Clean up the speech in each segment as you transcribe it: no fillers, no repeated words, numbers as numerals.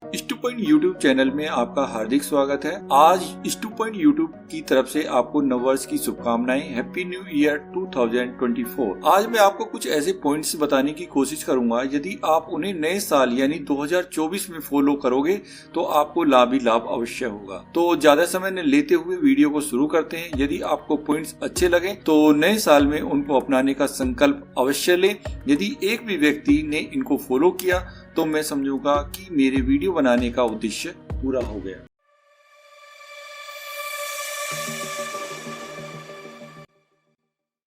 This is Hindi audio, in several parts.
स्टू पॉइंट यूट्यूब चैनल में आपका हार्दिक स्वागत है। आज स्टू पॉइंट यूट्यूब की तरफ से आपको नववर्ष की शुभकामनाएं। Happy new year 2024। आज मैं आपको कुछ ऐसे पॉइंट्स बताने की कोशिश करूंगा, यदि आप उन्हें नए साल यानी 2024 में फॉलो करोगे तो आपको लाभ ही लाभ अवश्य होगा। तो ज्यादा समय न लेते हुए वीडियो को शुरू करते हैं। यदि आपको पॉइंट्स अच्छे लगे तो नए साल में उनको अपनाने का संकल्प अवश्य लें। यदि एक भी व्यक्ति ने इनको फॉलो किया तो मैं समझूंगा कि मेरे वीडियो बनाने का उद्देश्य पूरा हो गया।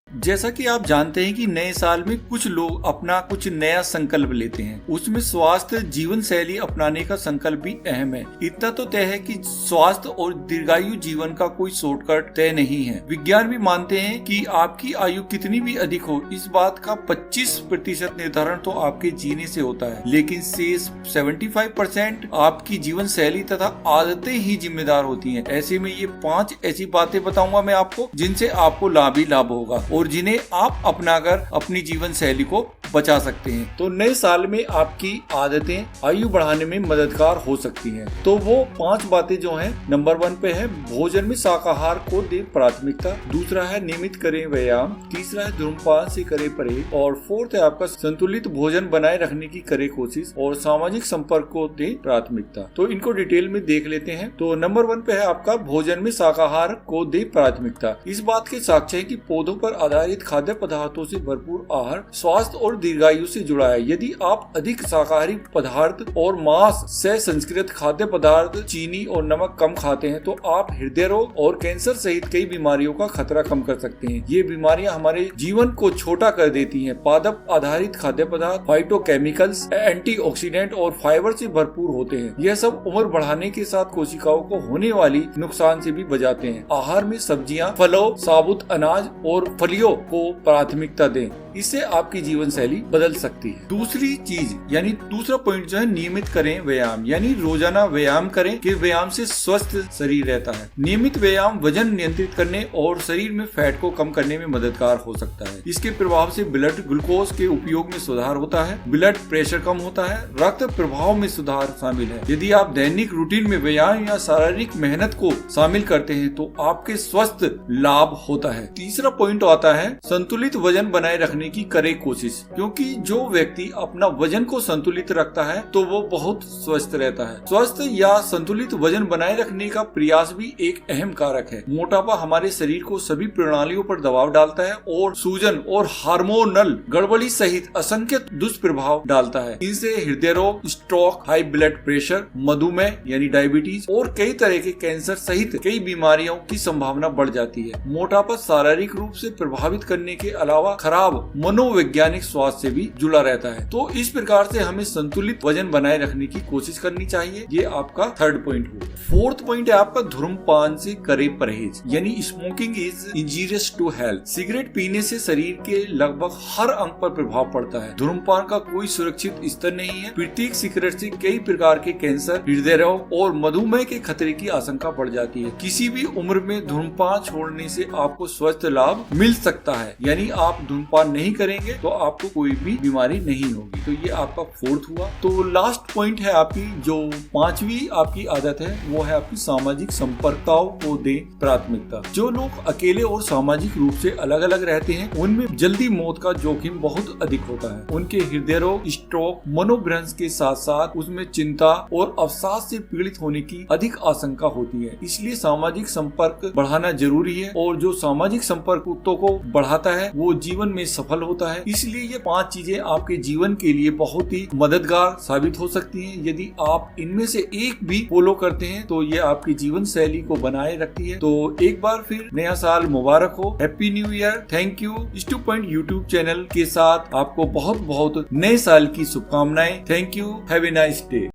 जैसा कि आप जानते हैं कि नए साल में कुछ लोग अपना कुछ नया संकल्प लेते हैं। उसमें स्वास्थ्य जीवन शैली अपनाने का संकल्प भी अहम है। इतना तो तय है कि स्वास्थ्य और दीर्घायु जीवन का कोई शॉर्टकट तय नहीं है। विज्ञान भी मानते हैं कि आपकी आयु कितनी भी अधिक हो, इस बात का 25% निर्धारण तो आपके जीने से होता है, लेकिन शेष 75% आपकी जीवन शैली तथा आदतें ही जिम्मेदार होती हैं। ऐसे में ये 5 ऐसी बातें बताऊंगा मैं आपको, जिनसे आपको लाभ ही लाभ होगा और जिन्हें आप अपनाकर अपनी जीवन शैली को बचा सकते हैं। तो नए साल में आपकी आदतें आयु बढ़ाने में मददगार हो सकती हैं। तो वो 5 बातें जो हैं, नंबर 1 पे है भोजन में शाकाहार को दे प्राथमिकता। दूसरा है नियमित करें व्यायाम। तीसरा है धूम्रपान से करे परहेज। और 4th है आपका संतुलित भोजन बनाए रखने की करे कोशिश। और सामाजिक संपर्क को दे प्राथमिकता। तो इनको डिटेल में देख लेते हैं। तो नंबर 1 पे है आपका भोजन में शाकाहार को दे प्राथमिकता। इस बात के साक्ष्य है कि पौधों पर आधारित खाद्य पदार्थों से भरपूर आहार स्वास्थ्य और दीर्घायु से जुड़ा है। यदि आप अधिक शाकाहारी पदार्थ और मांस से संस्कृत खाद्य पदार्थ, चीनी और नमक कम खाते हैं तो आप हृदय रोग और कैंसर सहित कई बीमारियों का खतरा कम कर सकते हैं। ये बीमारियां हमारे जीवन को छोटा कर देती हैं। पादप आधारित खाद्य पदार्थ, फाइटोकेमिकल्स, एंटीऑक्सीडेंट और फाइबर से भरपूर होते हैं। यह सब उम्र बढ़ाने के साथ कोशिकाओं को होने वाली नुकसान से भी बचाते हैं। आहार में सब्जियां, फलों, साबुत अनाज और फलियों को प्राथमिकता दें। इससे आपकी जीवन शैली बदल सकती है। दूसरी चीज यानी दूसरा पॉइंट जो है नियमित करें व्यायाम, यानी रोजाना व्यायाम करें कि व्यायाम से स्वस्थ शरीर रहता है। नियमित व्यायाम वजन नियंत्रित करने और शरीर में फैट को कम करने में मददगार हो सकता है। इसके प्रभाव से ब्लड ग्लूकोज के उपयोग में सुधार होता है, ब्लड प्रेशर कम होता है, रक्त प्रभाव में सुधार शामिल है। यदि आप दैनिक रूटीन में व्यायाम या शारीरिक मेहनत को शामिल करते हैं तो आपके स्वस्थ लाभ होता है। तीसरा पॉइंट आता है संतुलित वजन बनाए रखने की करे कोशिश, क्योंकि जो व्यक्ति अपना वजन को संतुलित रखता है तो वो बहुत स्वस्थ रहता है। स्वस्थ या संतुलित वजन बनाए रखने का प्रयास भी एक अहम कारक है। मोटापा हमारे शरीर को सभी प्रणालियों पर दबाव डालता है और सूजन और हार्मोनल गड़बड़ी सहित असंख्य दुष्प्रभाव डालता है। इनसे हृदय रोग, स्ट्रोक, हाई ब्लड प्रेशर, मधुमेह यानी डायबिटीज और कई तरह के कैंसर सहित कई बीमारियों की संभावना बढ़ जाती है। मोटापा शारीरिक रूप से प्रभावित करने के अलावा खराब मनोवैज्ञानिक स्वास्थ्य से भी जुड़ा रहता है। तो इस प्रकार से हमें संतुलित वजन बनाए रखने की कोशिश करनी चाहिए। ये आपका 3rd पॉइंट होगा। 4th पॉइंट है आपका धूम्रपान से करे परहेज, यानी smoking is injurious to health. Cigarette पीने से शरीर के लगभग हर अंग पर प्रभाव पड़ता है। धूम्रपान का कोई सुरक्षित स्तर नहीं है। प्रत्येक सिगरेट से कई प्रकार के कैंसर, हृदय रोग और मधुमेह के खतरे की आशंका बढ़ जाती है। किसी भी उम्र में धूम्रपान छोड़ने से आपको स्वस्थ लाभ मिल सकता है। यानी आप धूम्रपान नहीं करेंगे तो आपको कोई भी बीमारी नहीं होगी। तो ये आपका 4th हुआ। तो लास्ट पॉइंट है आपकी जो 5वीं आपकी आदत है, वो है आपकी सामाजिक संपर्कों को दे प्राथमिकता। जो लोग अकेले और सामाजिक रूप से अलग अलग रहते हैं उनमें जल्दी मौत का जोखिम बहुत अधिक होता है। उनके हृदय रोग, स्ट्रोक, मनोभ्रंश के साथ साथ उसमें चिंता और अवसाद से पीड़ित होने की अधिक आशंका होती है। इसलिए सामाजिक संपर्क बढ़ाना जरूरी है और जो सामाजिक संपर्क को बढ़ाता है वो जीवन में सफल होता है। इसलिए ये 5 चीजें आपके जीवन के लिए बहुत ही मददगार साबित हो सकती हैं। यदि आप इनमें से एक भी फॉलो करते हैं तो ये आपकी जीवन शैली को बनाए रखती है। तो एक बार फिर नया साल मुबारक हो। Happy new year. Thank you. स्टू पॉइंट यूट्यूब चैनल के साथ आपको बहुत बहुत नए साल की शुभकामनाएं। Thank you. Have a nice day.